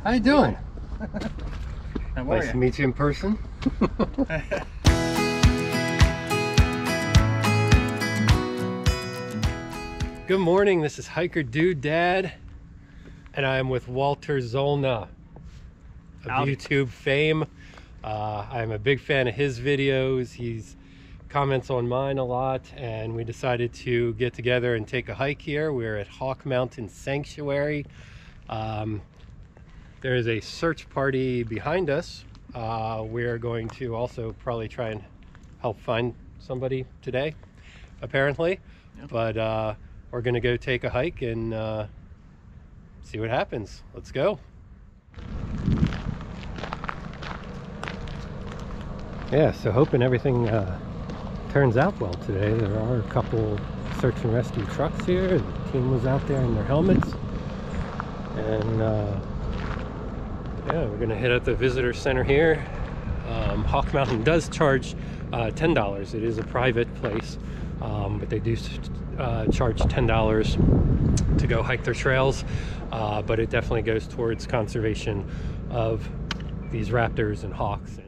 How you doing? Nice to meet you in person. Good morning, this is Hiker Dude Dad, and I am with Walter Zollner of YouTube fame. I'm a big fan of his videos. He's comments on mine a lot, and we decided to get together and take a hike here. We're at Hawk Mountain Sanctuary. There is a search party behind us. We're going to also probably try and help find somebody today, apparently. Yep. But we're gonna go take a hike and see what happens. Let's go. Yeah, so hoping everything turns out well today. There are a couple search and rescue trucks here. The team was out there in their helmets, and yeah, we're gonna hit up the visitor center here. Hawk Mountain does charge $10. It is a private place, but they do charge $10 to go hike their trails, but it definitely goes towards conservation of these raptors and hawks.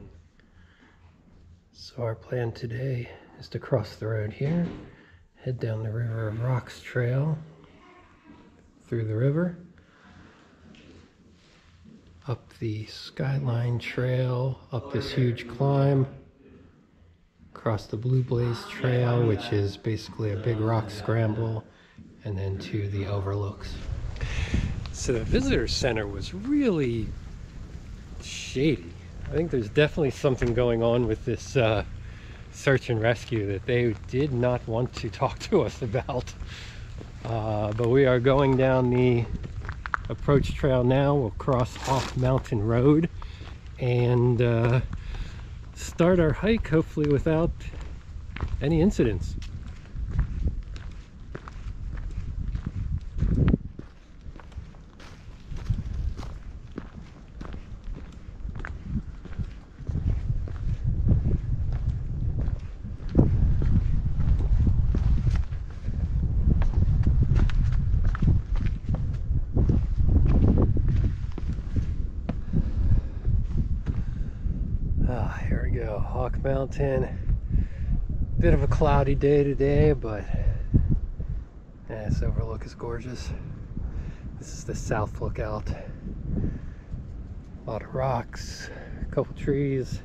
So our plan today is to cross the road here, head down the River of Rocks trail, through the river, up the Skyline Trail, up this huge climb, across the Blue Blaze Trail, which is basically a big rock scramble, and then to the Overlooks. So the visitor center was really shady. I think there's definitely something going on with this search and rescue that they did not want to talk to us about. But we are going down the approach trail now. We'll cross Hawk Mountain Road and start our hike, hopefully without any incidents. Here we go, Hawk Mountain. Bit of a cloudy day today, but yeah, this overlook is gorgeous. This is the south lookout. A lot of rocks, a couple trees.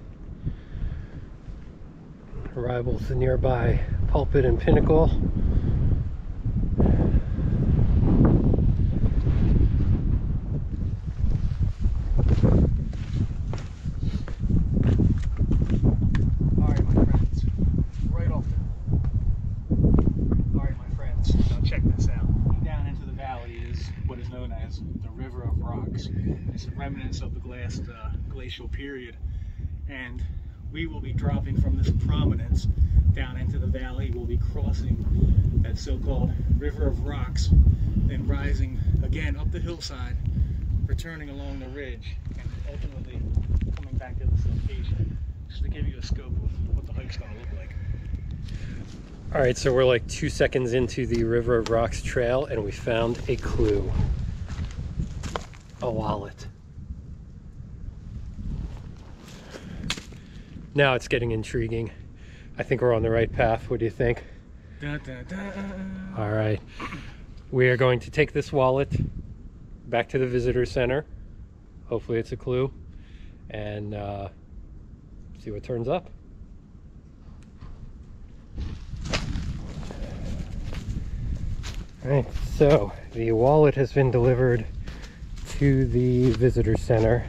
Rivals the nearby Pulpit and Pinnacle. It's remnants of the last glacial period, and we will be dropping from this prominence down into the valley. We'll be crossing that so-called River of Rocks, then rising again up the hillside, returning along the ridge, and ultimately coming back to this location, just to give you a scope of what the hike's going to look like. All right, so we're like 2 seconds into the River of Rocks trail, and we found a clue. A wallet. Now it's getting intriguing. I think we're on the right path. What do you think? Da, da, da. All right. We are going to take this wallet back to the visitor center. Hopefully it's a clue. And see what turns up. All right. So the wallet has been delivered to the visitor center.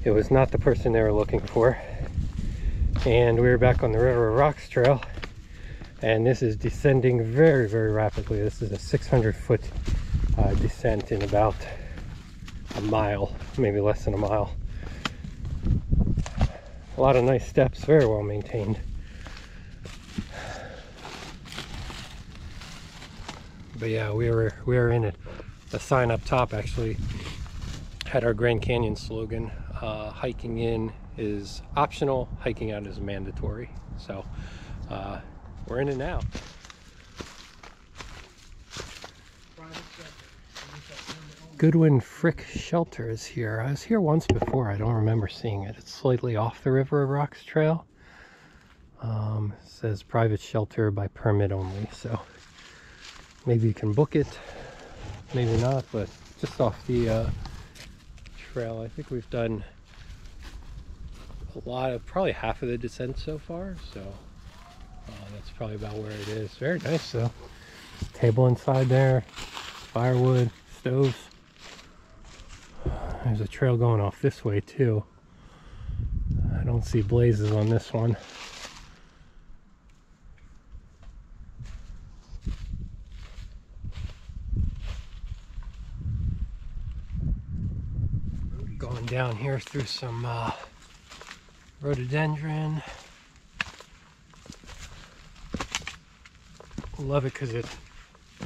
It was not the person they were looking for, and we're back on the River of Rocks trail, and this is descending very, very rapidly. This is a 600-foot descent in about a mile, maybe less than a mile. A lot of nice steps, very well maintained. But yeah, we were in it. The sign up top actually had our Grand Canyon slogan, hiking in is optional, hiking out is mandatory. So we're in it now. Goodwin Frick Shelter is here. I was here once before. I don't remember seeing it. It's slightly off the River of Rocks trail. It says private shelter by permit only, so maybe you can book it, maybe not, but just off the trail. I think we've done a lot of, probably half of the descent so far, so that's probably about where it is. Very nice though. Table inside there, firewood, stoves. There's a trail going off this way too. I don't see blazes on this one. Going down here through some rhododendron. Love it because it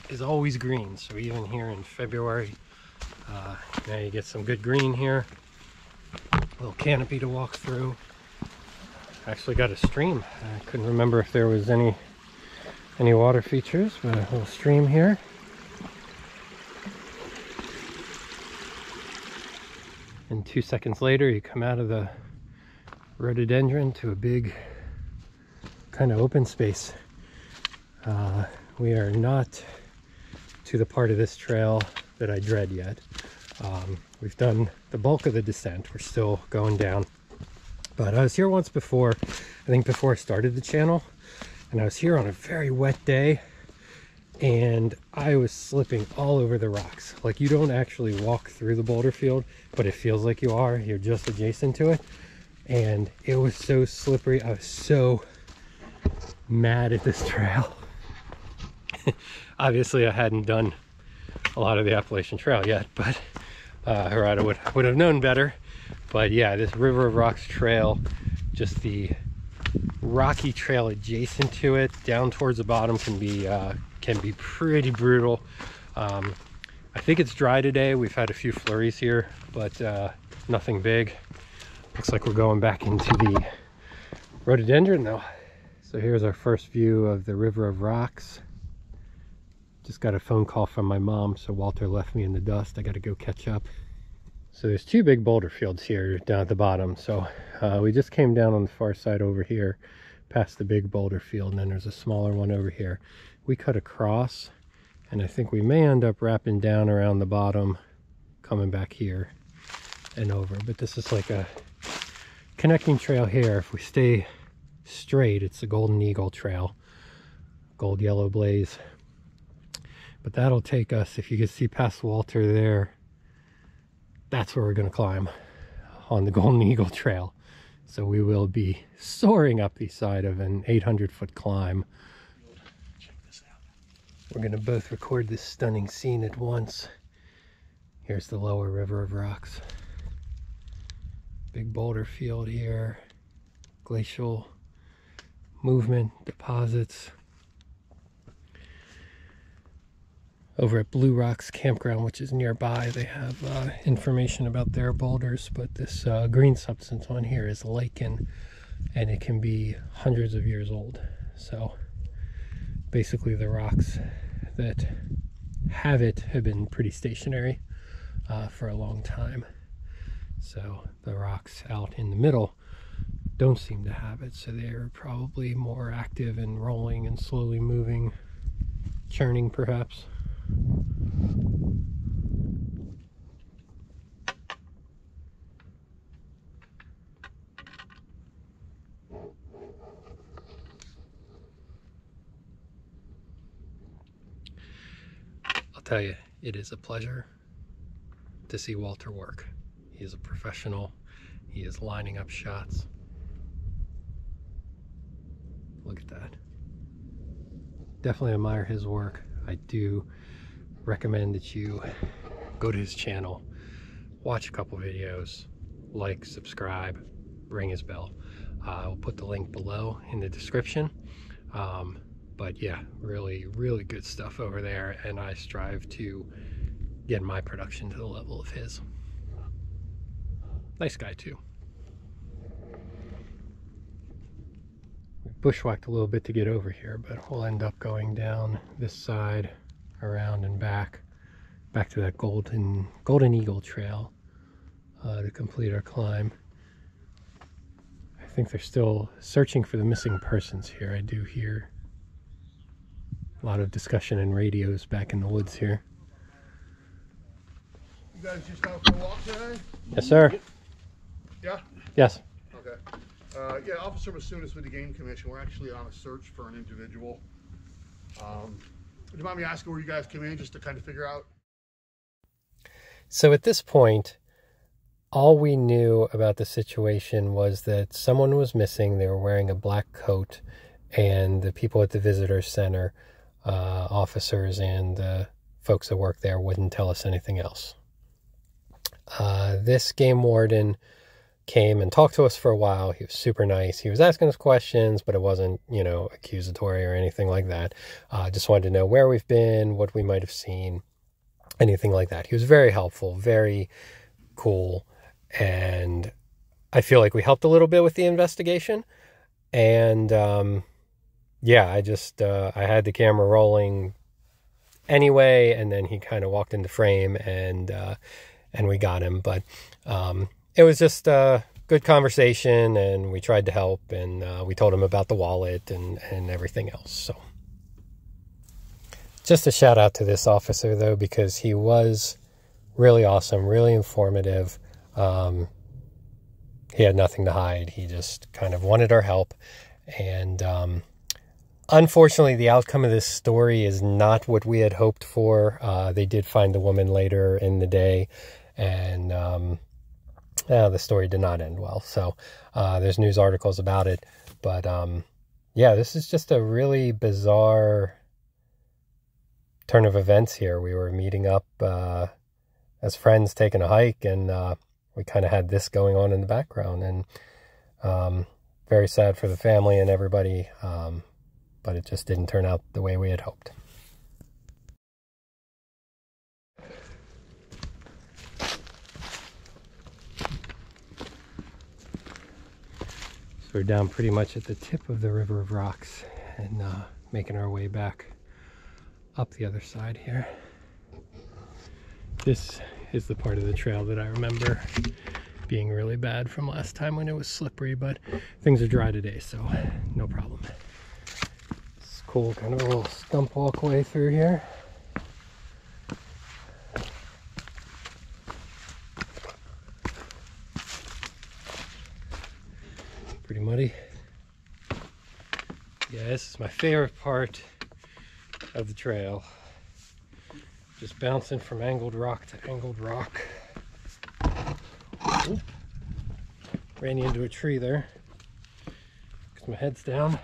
is always green, so even here in February, now you get some good green here. A little canopy to walk through. Actually got a stream. I couldn't remember if there was any water features, but a little stream here. And 2 seconds later, you come out of the rhododendron to a big kind of open space. We are not to the part of this trail that I dread yet. We've done the bulk of the descent. We're still going down. But I was here once before, I think before I started the channel, and I was here on a very wet day, and I was slipping all over the rocks. Like, you don't actually walk through the boulder field, but it feels like you are. You're just adjacent to it. And it was so slippery. I was so mad at this trail. Obviously, I hadn't done a lot of the Appalachian Trail yet, but or I would have known better. But yeah, this River of Rocks trail, just the rocky trail adjacent to it down towards the bottom can be pretty brutal. I think it's dry today. We've had a few flurries here, but nothing big. Looks like we're going back into the rhododendron though. So here's our first view of the River of Rocks. Just got a phone call from my mom, so Walter left me in the dust. I got to go catch up. So there's two big boulder fields here down at the bottom. So we just came down on the far side over here past the big boulder field, and then there's a smaller one over here. We cut across, and I think we may end up wrapping down around the bottom, coming back here and over. But this is like a connecting trail here. If we stay straight, it's the Golden Eagle Trail, gold yellow blaze. But that'll take us, if you can see past Walter there, that's where we're going to climb on the Golden Eagle Trail. So we will be soaring up the side of an 800-foot climb. Check this out. We're going to both record this stunning scene at once. Here's the lower River of Rocks. Big boulder field here. Glacial movement, deposits. Over at Blue Rocks Campground, which is nearby, they have information about their boulders, but this green substance on here is lichen, and it can be hundreds of years old. So basically the rocks that have it have been pretty stationary for a long time. So the rocks out in the middle don't seem to have it, so they're probably more active and rolling and slowly moving, churning perhaps. I'll tell you, it is a pleasure to see Walter work. He is a professional. He is lining up shots. Look at that. Definitely admire his work. I do recommend that you go to his channel, watch a couple videos, like, subscribe, ring his bell. I'll put the link below in the description. But yeah, really good stuff over there, and I strive to get my production to the level of his. Nice guy too. We bushwhacked a little bit to get over here, but we'll end up going down this side, around and back back to that Golden Eagle Trail to complete our climb. I think they're still searching for the missing persons here. I do hear a lot of discussion and radios back in the woods here. You guys just out for a walk today? Yes, sir. Yeah? Yes. Okay. Yeah, Officer Masunis with the Game Commission. We're actually on a search for an individual. Do you mind me asking where you guys came in just to kind of figure out? So at this point, all we knew about the situation was that someone was missing. They were wearing a black coat, and the people at the visitor center, officers and folks that work there, wouldn't tell us anything else. This game warden came and talked to us for a while. He was super nice. He was asking us questions, but it wasn't, you know, accusatory or anything like that. Just wanted to know where we've been, what we might have seen, anything like that. He was very helpful, very cool, and I feel like we helped a little bit with the investigation. And yeah, I had the camera rolling anyway, and then he kind of walked into frame, and we got him. But it was just a good conversation, and we tried to help, and we told him about the wallet and everything else. So just a shout out to this officer, though, because he was really awesome, really informative. He had nothing to hide. He just kind of wanted our help. And unfortunately, the outcome of this story is not what we had hoped for. They did find the woman later in the day, and the story did not end well. So there's news articles about it. But yeah, this is just a really bizarre turn of events here. We were meeting up as friends, taking a hike, and we kind of had this going on in the background. And very sad for the family and everybody, but it just didn't turn out the way we had hoped. So we're down pretty much at the tip of the River of Rocks, and making our way back up the other side here. This is the part of the trail that I remember being really bad from last time when it was slippery, but things are dry today, so no problem. It's cool, kind of a little stump walkway through here. Pretty muddy. Yeah, this is my favorite part of the trail. Just bouncing from angled rock to angled rock. Oop. Ran into a tree there because my head's down.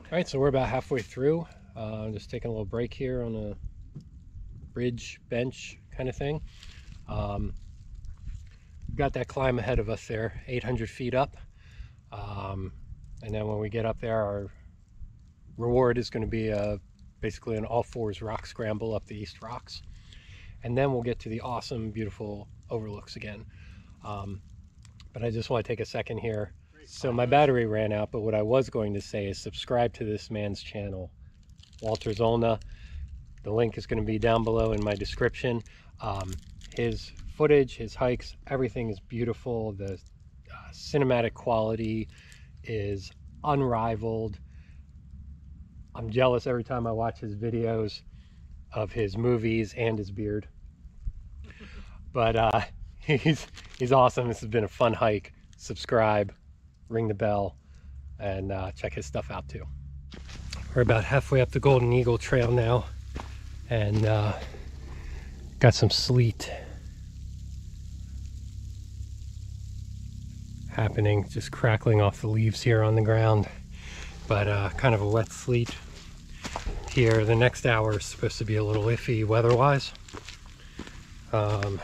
Alright, so we're about halfway through. I'm just taking a little break here on a bridge bench kind of thing. Got that climb ahead of us there, 800 feet up. And then when we get up there, our reward is going to be basically an all-fours rock scramble up the East Rocks. And then we'll get to the awesome, beautiful overlooks again. But I just want to take a second here. So my battery ran out, but what I was going to say is subscribe to this man's channel, Walter Zollner. The link is going to be down below in my description. His footage, his hikes, everything is beautiful. The cinematic quality is unrivaled. I'm jealous every time I watch his videos of his movies and his beard. But he's awesome. This has been a fun hike. Subscribe, ring the bell, and check his stuff out too. We're about halfway up the Golden Eagle Trail now, and got some sleet happening, just crackling off the leaves here on the ground, but kind of a wet sleet here. The next hour is supposed to be a little iffy weather-wise, and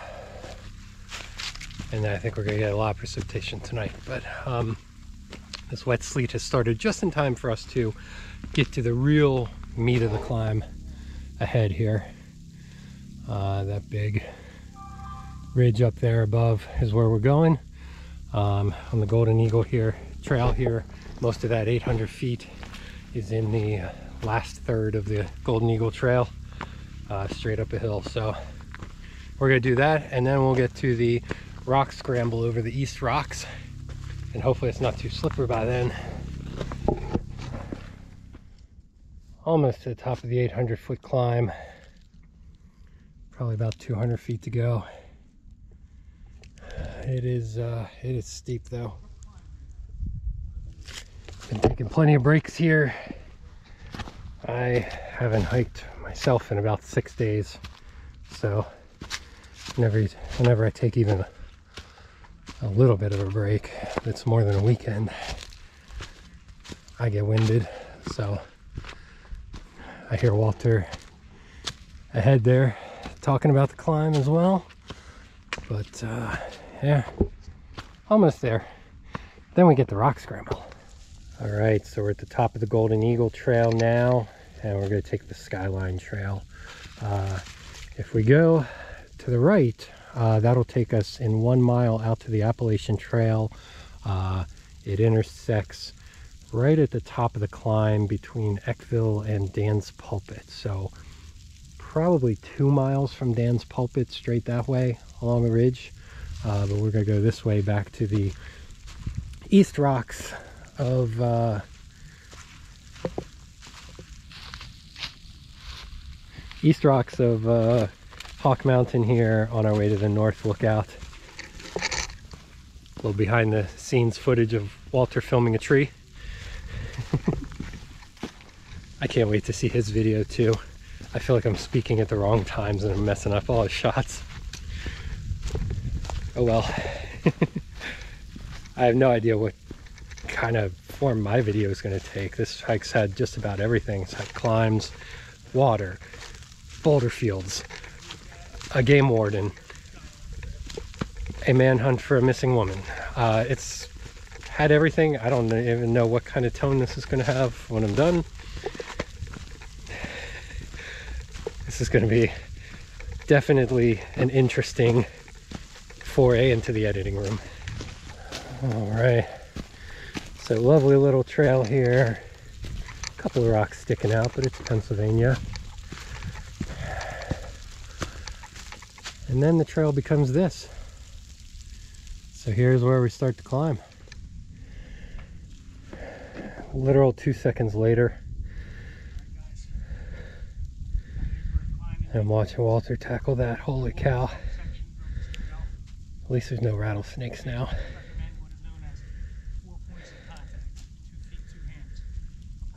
I think we're gonna get a lot of precipitation tonight, but this wet sleet has started just in time for us to get to the real meat of the climb ahead here. That big ridge up there above is where we're going. On the Golden Eagle here, trail here, most of that 800 feet is in the last third of the Golden Eagle Trail, straight up a hill. So we're gonna do that, and then we'll get to the rock scramble over the East Rocks, and hopefully it's not too slippery by then. Almost to the top of the 800-foot climb. Probably about 200 feet to go. It is steep though. Been taking plenty of breaks here. I haven't hiked myself in about 6 days, so whenever I take even a little bit of a break that's more than a weekend, I get winded. So I hear Walter ahead there talking about the climb as well, but yeah, almost there. Then we get the rock scramble. All right, so we're at the top of the Golden Eagle Trail now, and we're going to take the Skyline Trail. If we go to the right, that'll take us in 1 mile out to the Appalachian Trail. It intersects right at the top of the climb between Eckville and Dan's Pulpit. So probably 2 miles from Dan's Pulpit straight that way along the ridge. But we're going to go this way back to the East Rocks of Hawk Mountain here on our way to the North Lookout. A little behind the scenes footage of Walter filming a tree. I can't wait to see his video too. I feel like I'm speaking at the wrong times and I'm messing up all his shots. Oh well. I have no idea what kind of form my video is going to take. This hike's had just about everything. It's had climbs, water, boulder fields, a game warden, a manhunt for a missing woman. It's had everything. I don't even know what kind of tone this is going to have when I'm done. This is going to be definitely an interesting foray into the editing room. All right, so lovely little trail here. A couple of rocks sticking out, but it's Pennsylvania. And then the trail becomes this. So here's where we start to climb. Literal 2 seconds later, I'm watching Walter tackle that. Holy cow. At least there's no rattlesnaks now.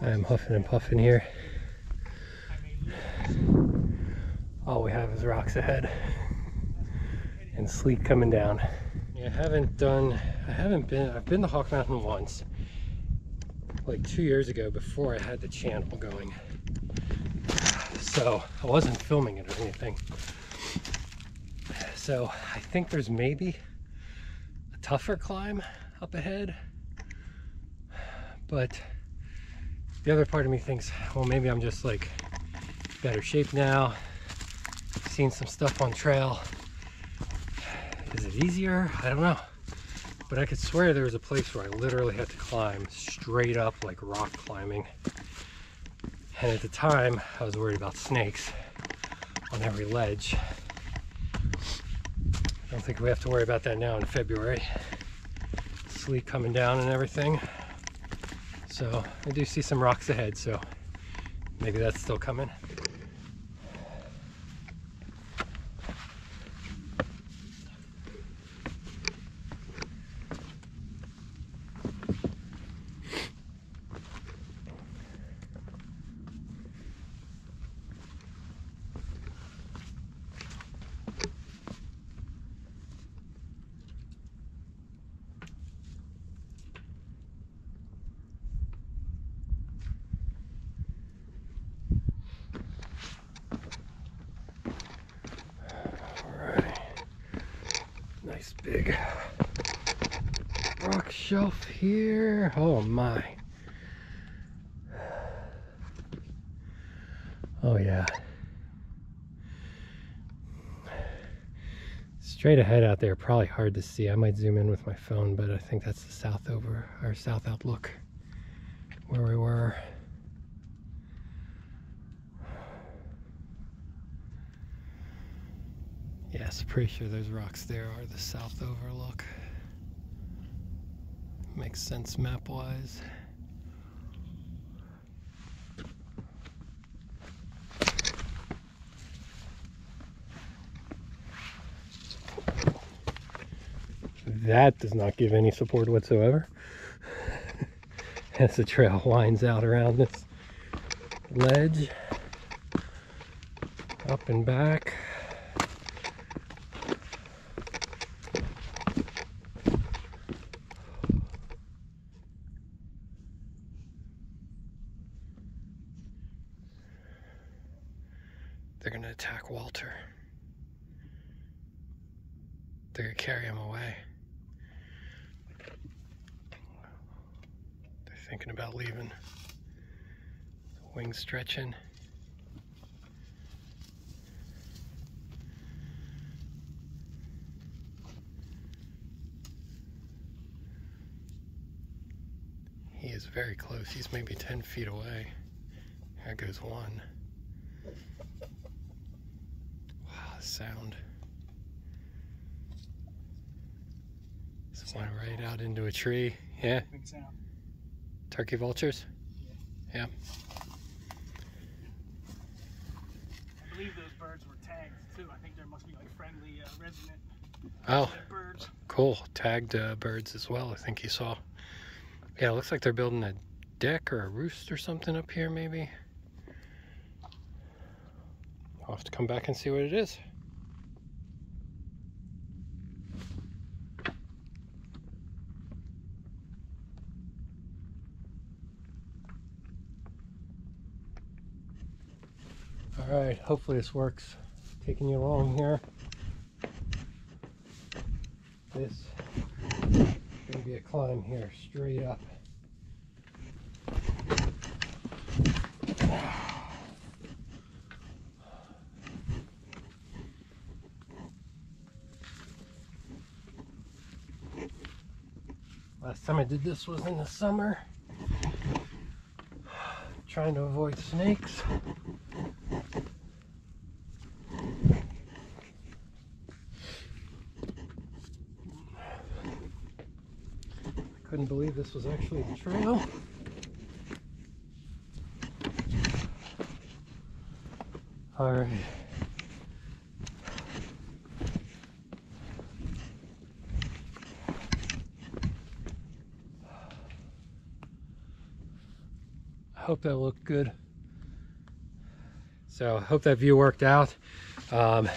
I am huffing and puffing here. All we have is rocks ahead and sleet coming down. Yeah, I've been to Hawk Mountain once, like 2 years ago before I had the channel going. So I wasn't filming it or anything. So I think there's maybe a tougher climb up ahead, but the other part of me thinks, well, maybe I'm just like better shape now, seen some stuff on trail. Is it easier? I don't know. But I could swear there was a place where I literally had to climb straight up, like rock climbing. And at the time, I was worried about snakes on every ledge. I don't think we have to worry about that now in February. Sleet coming down and everything. So I do see some rocks ahead, so maybe that's still coming. Nice big rock shelf here. Oh my. Oh yeah. Straight ahead out there, probably hard to see. I might zoom in with my phone, but I think that's the south outlook where we were. Yes, pretty sure those rocks there are the South Overlook. Makes sense map-wise. That does not give any support whatsoever. As the trail winds out around this ledge, up and back. They're gonna attack Walter. They're gonna carry him away. They're thinking about leaving. Wings stretching. He is very close. He's maybe 10 feet away. There goes one. Wow, the sound. Just went right out into a tree. Yeah. Big sound. Turkey vultures? Yeah. I believe those birds were tagged too. I think there must be like friendly resident birds. Cool. Tagged birds as well, I think you saw. Yeah, it looks like they're building a deck or a roost or something up here, maybe. I'll have to come back and see what it is. All right, hopefully this works. Taking you along here. This is gonna be a climb here, straight up. Last time I did this was in the summer. Trying to avoid snakes. Couldn't believe this was actually the trail. All right. I hope that looked good. So I hope that view worked out. I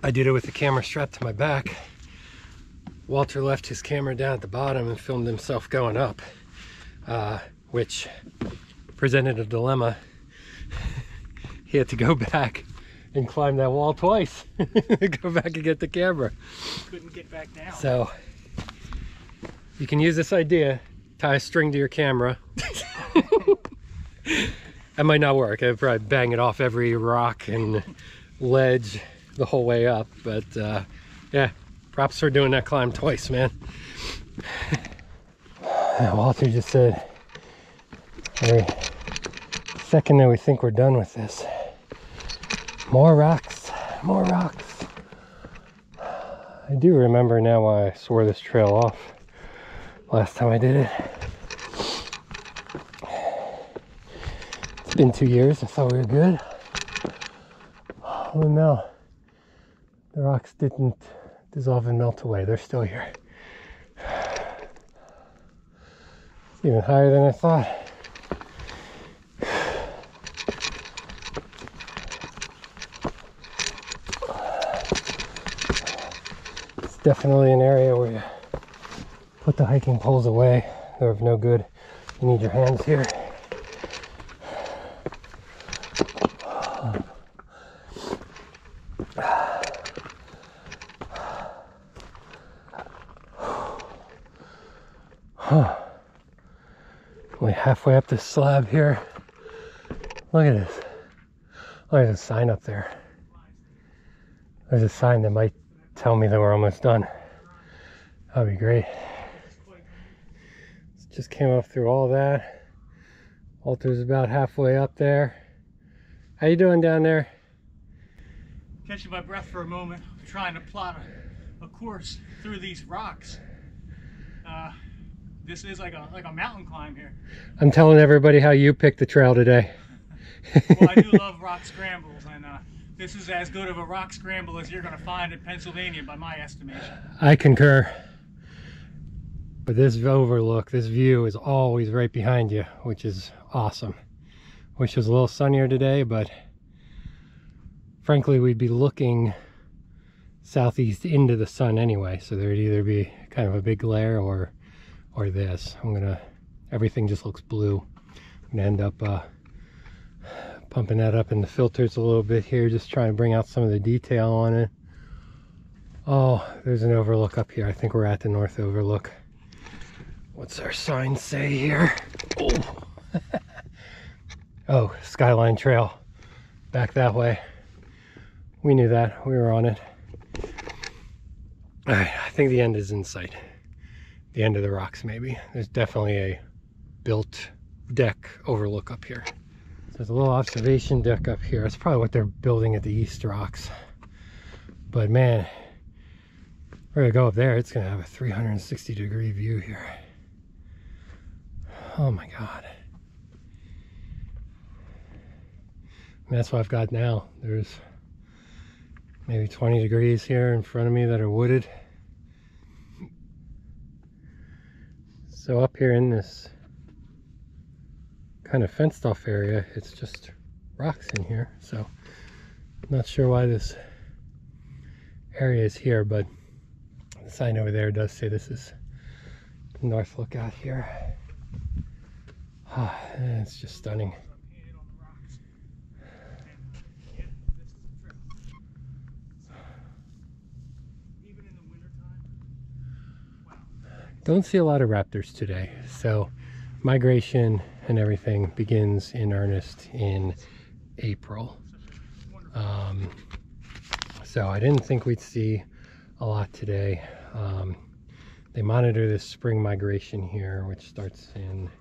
did it with the camera strapped to my back. Walter left his camera down at the bottom and filmed himself going up, which presented a dilemma. He had to go back and climb that wall twice. Go back and get the camera. Couldn't get back down. So you can use this idea, tie a string to your camera. That might not work. I'd probably bang it off every rock and ledge the whole way up, but yeah. Props for doing that climb twice, man. Walter just said, every second that we think we're done with this, more rocks, more rocks. I do remember now why I swore this trail off last time I did it. It's been 2 years. I thought we were good. Oh no, the rocks didn't dissolve and melt away. They're still here. It's even higher than I thought. It's definitely an area where you put the hiking poles away. They're of no good. You need your hands here. Only halfway up this slab here. Look at this. Oh, there's a sign up there. There's a sign that might tell me that we're almost done. That'd be great. Just came up through all that. Walter's about halfway up there. How you doing down there? catching my breath for a moment, trying to plot a course through these rocks. This is like a mountain climb here. I'm telling everybody how you picked the trail today. Well, I do love rock scrambles, and this is as good of a rock scramble as you're going to find in Pennsylvania by my estimation. I concur. But this overlook, this view is always right behind you, which is awesome. Wish it was a little sunnier today, but frankly, we'd be looking southeast into the sun anyway, so there'd either be kind of a big glare or this. Everything just looks blue. I'm gonna end up pumping that up in the filters a little bit here, just trying to bring out some of the detail on it. Oh, there's an overlook up here. I think we're at the North Overlook. What's our sign say here? Oh, oh, Skyline Trail. Back that way. We knew that. We were on it. All right, I think the end is in sight. The end of the rocks, maybe. There's definitely a built deck overlook up here. So there's a little observation deck up here. That's probably what they're building at the East Rocks. But man, we're gonna go up there. It's gonna have a 360-degree view here. Oh my God. And that's what I've got now. There's maybe 20 degrees here in front of me that are wooded. So up here in this kind of fenced off area, it's just rocks in here. So I'm not sure why this area is here, but the sign over there does say this is North Lookout here. Ah, it's just stunning. Don't see a lot of raptors today, so migration and everything begins in earnest in April. So I didn't think we'd see a lot today. They monitor this spring migration here, which starts in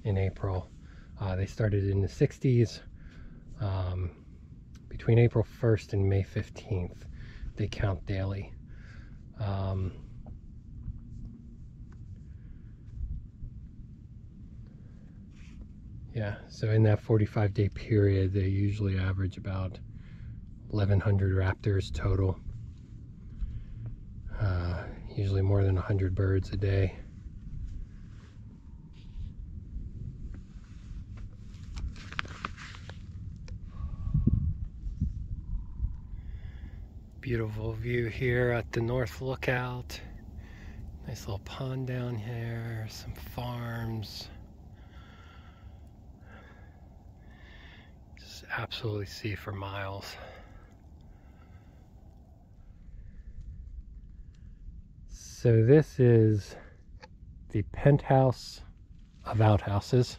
April. They started in the 60s. Between April 1st and May 15th, they count daily. Yeah, so in that 45-day period, they usually average about 1,100 raptors total. Usually more than 100 birds a day. Beautiful view here at the North Lookout. Nice little pond down here, some farms. Just absolutely see for miles. So this is the penthouse of outhouses.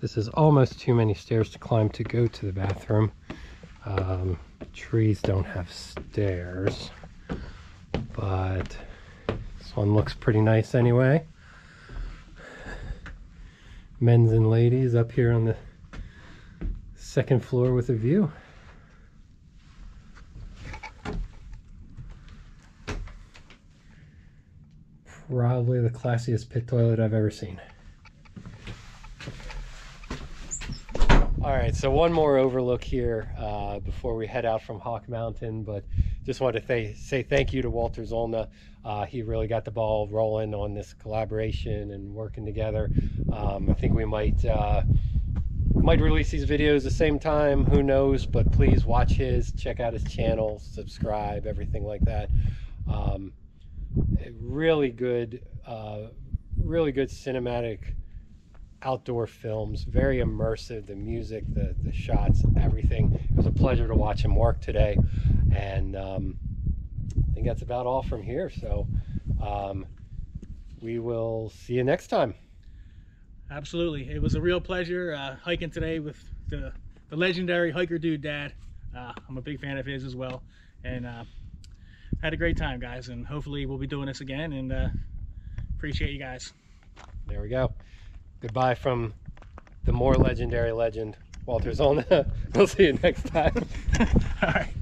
This is almost too many stairs to climb to go to the bathroom. Trees don't have stairs, but this one looks pretty nice anyway. Men's and ladies up here on the second floor with a view. Probably the classiest pit toilet I've ever seen. All right, so one more overlook here before we head out from Hawk Mountain, but just wanted to say thank you to Walter Zollner. He really got the ball rolling on this collaboration and working together. I think we might release these videos the same time, who knows, but please watch check out his channel, subscribe, everything like that. Really good cinematic outdoor films, very immersive, the music, the shots, everything. It was a pleasure to watch him work today, and I think that's about all from here. So we will see you next time. Absolutely, it was a real pleasure hiking today with the legendary hiker dude Dad. I'm a big fan of his as well, and had a great time, guys, and hopefully we'll be doing this again, and appreciate you guys. There we go. Goodbye from the more legendary legend, Walter Zollner. We'll see you next time. All right.